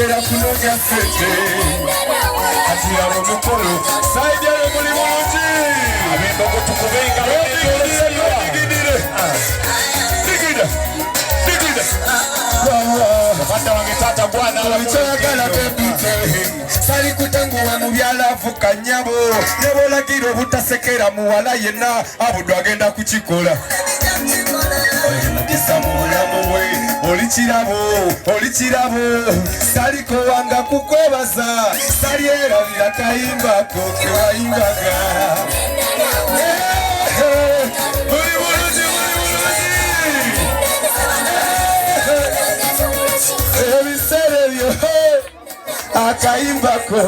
Tera kunonya sente ati abo mukolo saidi alo muli mulungi abemba kutukubenga digidire Kapanda wange tata bwana wabichoyagala bebite sali kutanguwa mu byalafu kanyabo nebolagiro butasekera muwala yenna abudu agenda kukikola mugisa mulamu we olikirabo saliko wanga kukwebaza sali erabira kayimbako kewayimbaga ebiserebyo akayimbako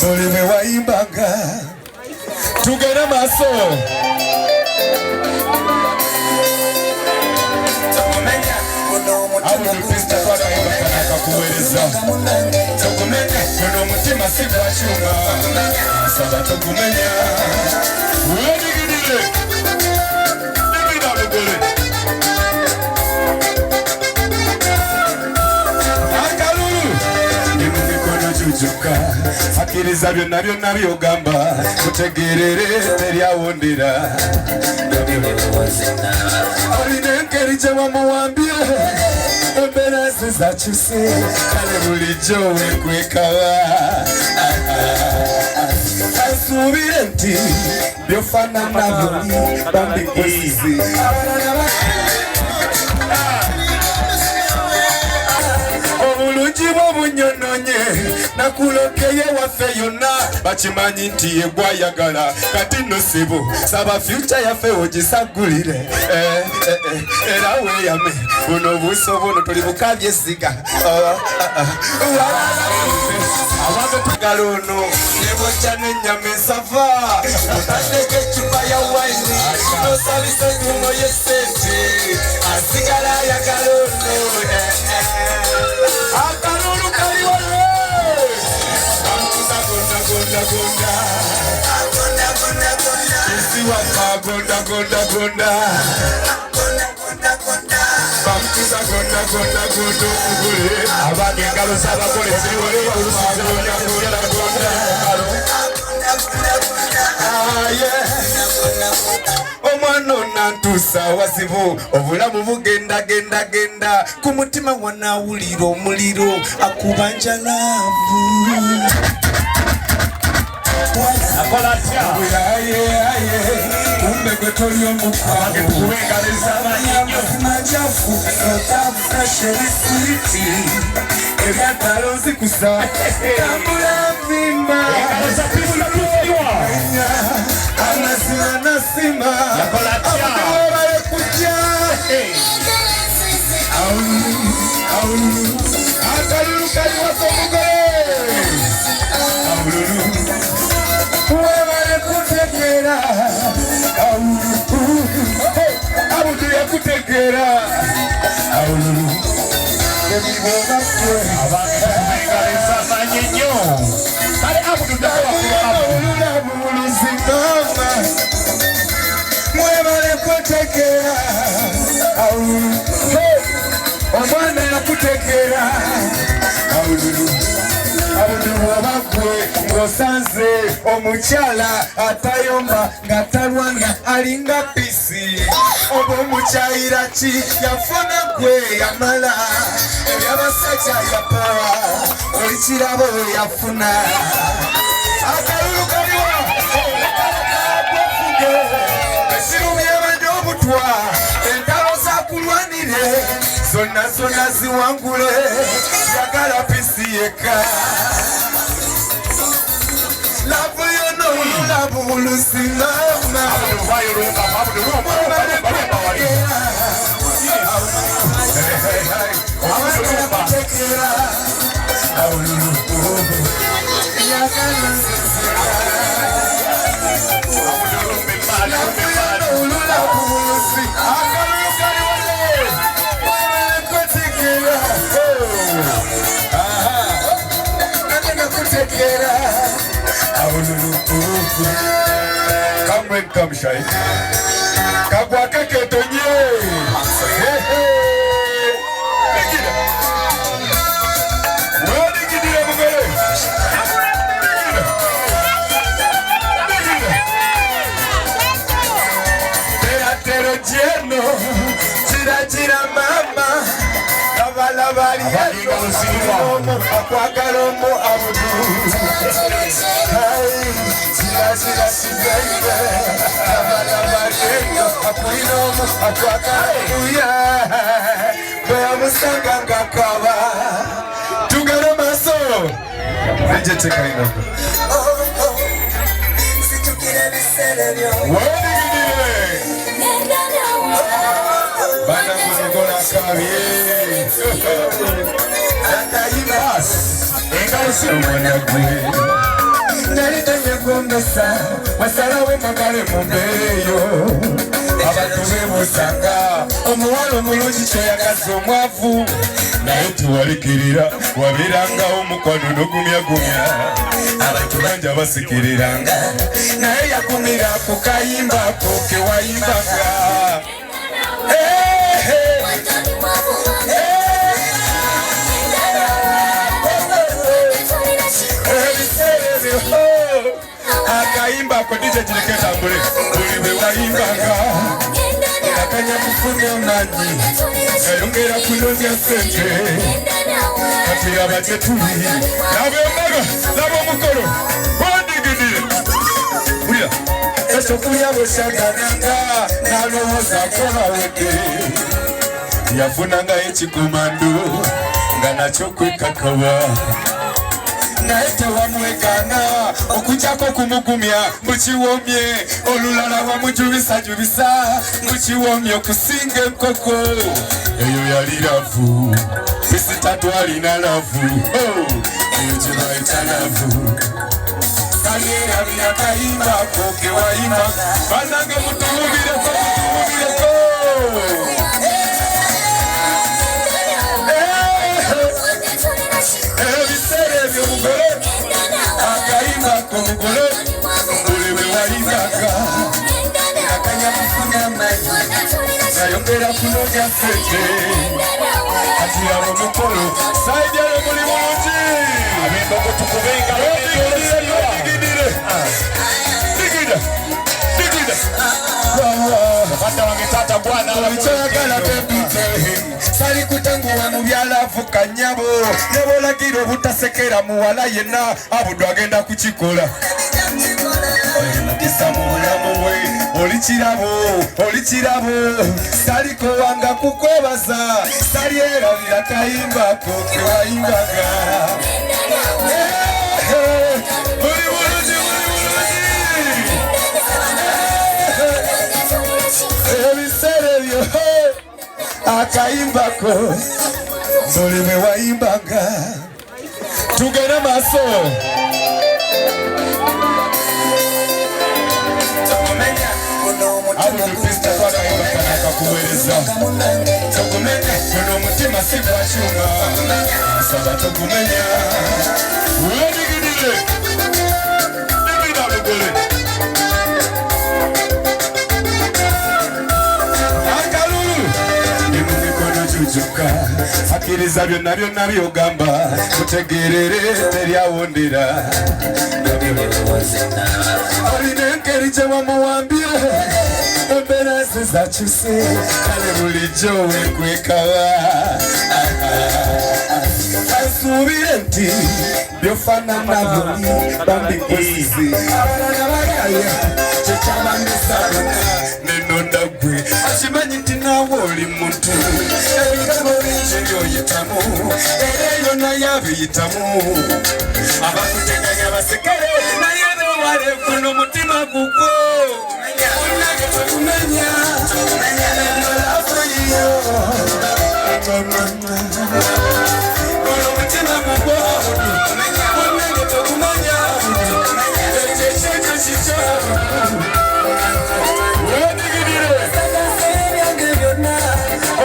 noli bwe wayimbaga tugende maaso Abudu Krista twakayimbaga nakakuweereza togumenya guno omutima si gwacunga nsaba togumenya wedigidire digida mugole akalulu ndi mu mikono jujuka akkiriza byonna byonna byogamba mutegerere teryawondera olina engeri gye bamuwambye embeera ze zakyuse kale bulijjo wenkwekaba kansuubire nti byofaanana byoni bambikozize obulungi bw'obunyononye nakulokeye waffe yonna bakimanyi nti yegwayagala kati nno sibo saba fyuca yaffe ogisagulire era weeyame buno obuuso buno tuli bukabye essiga abange tugala ono nebojja n'ennyama esava otaddeko ecupa ya wayini nosabisa ennyumo y'essente asigala ayagala ono akalulu kaliwale gonda isi wafa gonda bamutuza gonda omugule abange engalo z'abagole ziwole olusizironyagonda omwana onantuusa wazibu obulamu bugendagenda ku mutima wanawulira omuliro akuba njalaavu kumbe gwe toli omukwano amazima jafu otafuta sherisiriti ebyagalo nzikusa tambula nvimba amazima nasima abagabale kujja akalulu kaliwasa omugole webale kutegeera abudu yakutegeera ebibobaffe abangetubengalezamanye nnyo kale abudu olulabuluzingama mwebale kutegeera omwana yakutegeera abudu bwobagwe ng'osanze omukyala atayomba nga talwana alinga pisi oba omukyayira ki yafuna gwe yamala ebyabasajja yapawa olikirabo yafuna akalulu kaliwa gwefuge esirumyebadde obutwa entalo zakulwanire zonna ziwangule yagala pisi yeka lavu yono lavu mulusilama Come shy. Kagwa kake tonye. bali akwagala omu abudu kirazira kizaire abana bali akulina omu akwagala omuya bwe yamusanga ng'akaaba tugere maaso ejetekalina bana munogola kabye akayibas omwana gwe nali tanyegombesa wasalawo magale mumbeeyo abantu bebuusanga omuwala omulungi kyoyagaza omwavu naye tewalikirira wabeerangawo omukwano n'ogumyagumya abantu bangi abasikiriranga naye yagumira ku kayimbaako kewayimbanga akayimbako dije jireketambule buli bwe wayimbanga akanya kufuna omanyi yayongera kunozya sente kati abate tuli nabembaga naba omukolo wandigidire ulira ekyokulya bwesyagananga nalowooza kolawedde yafunanga ekikomando nga nakyo kwekakaba naye tewamwegana okujjako kumugumya mukiwomye olulala wamujubisajubisa mukiwomye okusinga enkoko eyo yali lavu bisitatu alina lavu eyo gyebayita lavu kayerabira kayimbako kewayimba banange mutububireko ebiseera ebyo mugole akayimbako mugole buli bwe wayimbaga akanya kufuna amanyi nayongera kunoonya sente kati abo mukolo saijale muli bulungi ab'embogo tukubenga digida mukadde wange taata bwana kyayagala bebite sali kutenguwa mu byalavu kanyabo ne bolagira obutasekera muwala yenna abudu agenda kukikola mukisa mu bulamu bwe oli kirabo saliko wanga kukwebaza sali erabira kayimbako kewayimbaga buli bulungi ebiseera ebyo akayimbako buli bwe wayimbaga tugere maaso abudulpista twakayimbakana akakuweereza togumenya guno omutima si gwakyuma nsaba togumenya wedigidire digida mugole akkiriza byonna byonna byogamba mutegerere teryawondera olina engeri gye wamuwambire embeera ze zakyuse kale bulijjo wekwekaba asuubire nti byofaanana buli bambikozi abalala bagaya kyekyabambisa bonna nenonda gwe akimanyi nti naawe oli muntu ebigambo bingi byoyitamu era eyo naye abiyitamu abakuteganya basekere naye bewale guno omutima gugwo onage tekumenya nolafu yiyo guno omutima gugwo onage tekumenya ekyekyekyo kikyo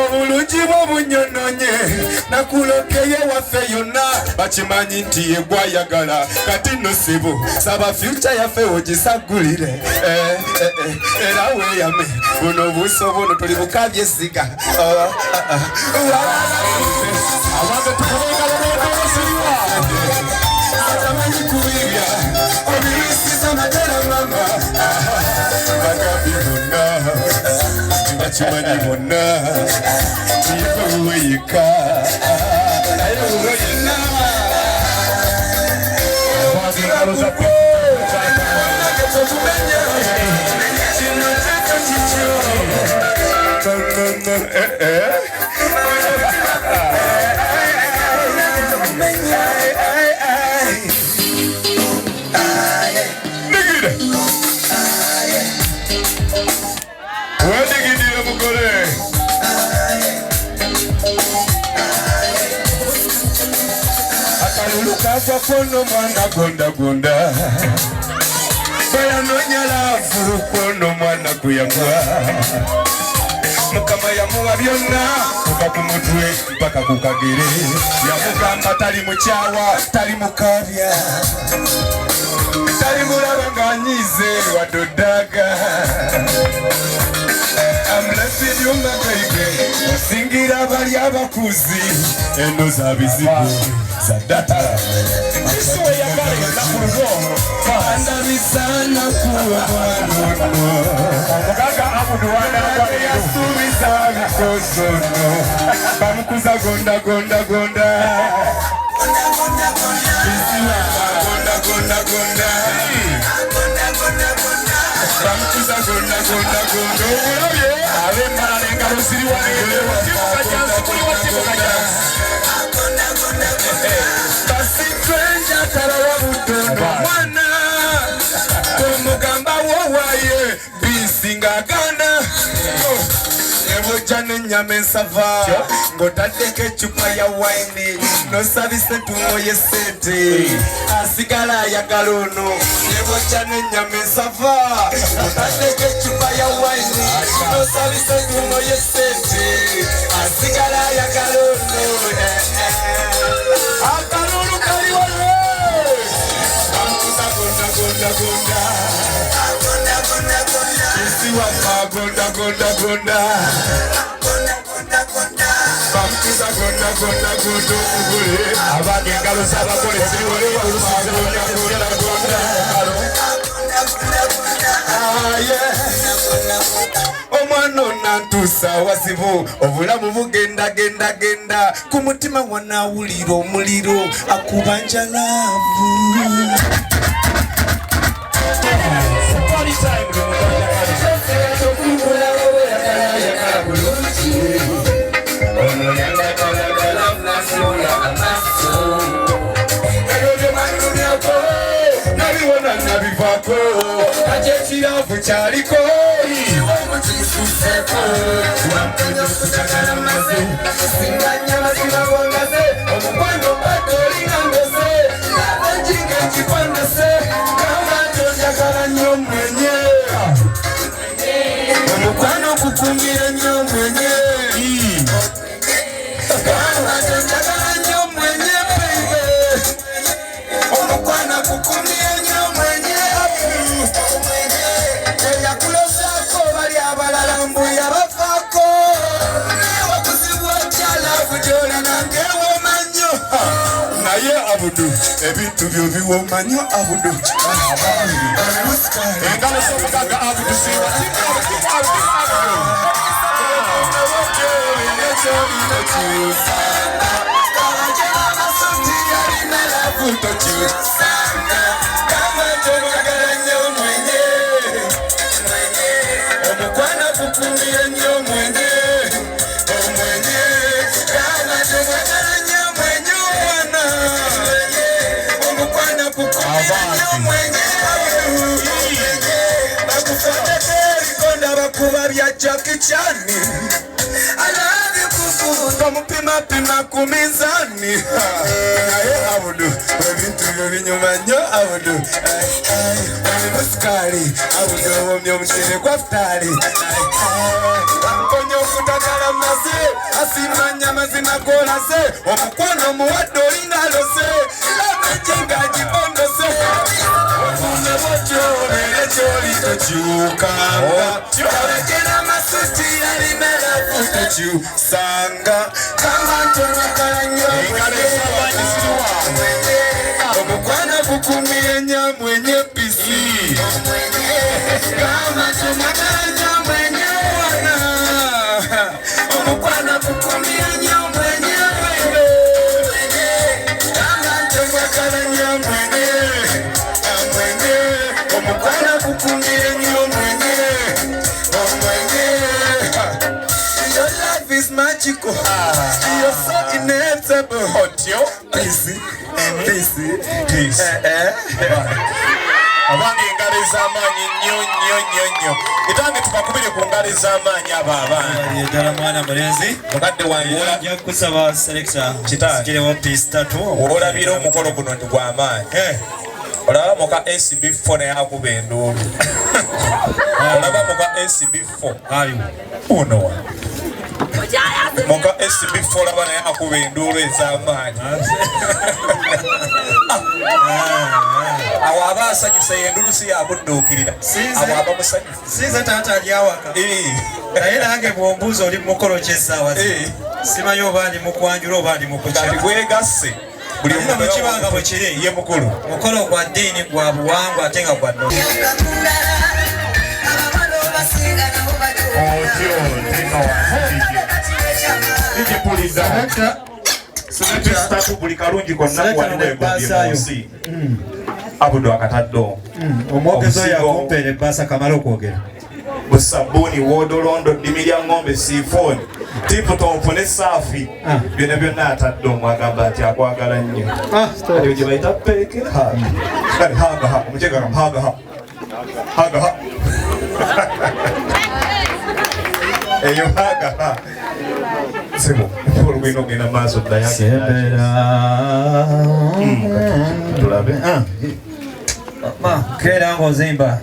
obulungi bw'obunyononye nakulokeye waffe yonna bakimanyi nti yegwayagala kati nno sibu saba fyuca yaffe ogisagulire era weeyame buno obuuso buno tuli bukabye esiga abange tukubengalobekosiriwa atamanyi kubibya obirisiza matera mama bagambye bonna bakimanyi bonna tiyewe yeka Kono mwana gonda gonda Baya nonya lafu kono mwana kuyangwa Mukama yamuwa byonna kuva ku mutwe mpaka ku kagere yamugamba tali mukyawa tali mukabya tali mulaba ng'anyize wadodaga I'm blessing you my baby osingira bali abakuzi eno za bizibu za data Iswe ya gari na kurugo Andabisana kuwa wanono Mugaga abudu wana ya sumisa mikosono Bamukuza gonda gonda gonda Isiwa gonda gonda gonda Bamukuza gonda gonda gonda Awe malenga rusiri wane Timu kajansi kuli wa timu kajansi Basikwenja tarawa budono mwana Kumugamba wowaye bisinga gana Nebo jane nyame nsava Ngotadeke chupa ya wine No service tumo yesete Asigala ya galono Nebo jane nyame nsava Ngotadeke chupa ya wine No service tumo yesete Asigala ya galono Akalulu kaliwale Bamukuza gonda gonda gonda Gonda gonda gonda Isiwa ma gonda gonda gonda Gonda gonda gonda Bamukuza gonda gonda gonda Ugule Abage ngalo saba kole siwale Urusize gonda gonda gonda Gonda gonda gonda Ah yeah Omwano nantusa wasivu obulamu bugenda genda genda ku mutima wanawulira omuliro akubanja laavu nabiwona nabivako ajekiravu kyaliko Chimuseko, wamkanya kuchakara maze Singanya mazima wangaze Omukwano patori ngambese Nabanjinga chipandese Kama tonjakara nyo mwenye Omukwano kukumbira nyo mwenye Kama tonjakara nyo mwenye baby Omukwano kukumbira nyo mwenye Eya kulosako bali abalala mbuya bafako Wakuzibwa chala kujola nangewo manyo Naye abudu ebintu byo biwomanyo abudu Engalo somugaga abudu siwa Kukumbira nyo mwenye Omwenye Kama tumagara nyo mwenye wana Omukwana kukumbira nyo mwenye Bakufata keri konda bakuba bya Jackie Chan I love you kufu Tomupima pima kumizani Naye abudu Webintu byo binyuma nyo abudu Muskari abudu womyo mchine kwa ftari Konyo kutakala mase Asimanya mazina kola se Omukwano muwado inalo se Lamechenga jibondo se Wakune bocho Mele choli tochiukanga Kawekena masuti Yalimela futochiu Sanga Kama tonakala nyomwenye Omukwano kukumie nyamwenye pisi Kama tonakala nyomwenye wana Omukwana kukumia nyomwenye baby magical. You're so inevitable. Otyo. Peace. Abange engalo ez'amaanyi nnyo. Etange tubakubire ku ngalo ez'amaanyi abo abaana. Yedala mwana mulenzi. Mukadde wange nja kusaba selekisa. Kirewo piece 3. Olabira omukolo guno ndi gw'amaanyi. Olaba muka SB4 naye akuba enduulu. Olaba muka SB4. Aliwo. Uno wa. Muka SB4 olaba naye akuba enduulu ez'amaanyi. Awo aba asanyusa y'enduulu si yakudduukirira. Awo aba musanyufu. Sinza taata ali awaka. Naye nange bw'ombuuza oli mu mukolo ky'essaawa zi. Simanyi oba ndi mu kwanjula oba ndi mu kukya. Kati bwegasse. Buli muntu mu kibanga bwe kiri ye mukulu. Mukolo gwa ddiini gwa buwangwa ate nga gwa nnono. Buli kalungi konna waliwo Abudu akataddo. Omwogezi oyo akumpeera ebbaasa kamala okwogera. Busabuni wodolondo ddimi lya ng'ombe siifooni tiputopu ne saafi byonna atadde omwagamba ati akwagala nnyo. Eyo gye bayita peeke kale hagaha omukyegala hagaha eyo hagaha sibo olugenda ogenda maaso ddayasembera tulabe keera ng'ozimba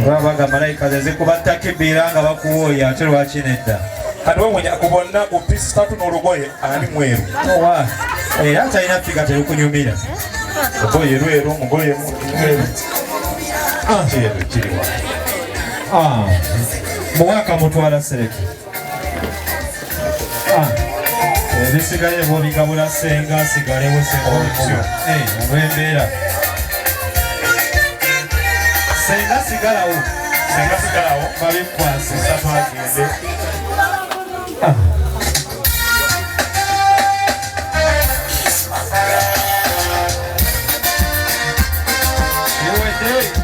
babaga malayika zezikuba takibira nga bakuwooya ate lwaki nedda kati wemwenya ku bonna ku piisi 3 n'olugoye ani mweru era talina figa terukunyumira olugoye lweru omugoye mweru kyeru kiriwa muwaaka mutwala sereki ebisigaye bwobigabula senga asigalewo senga olw'embeera senga sigalawo babikwase satwagende iwedde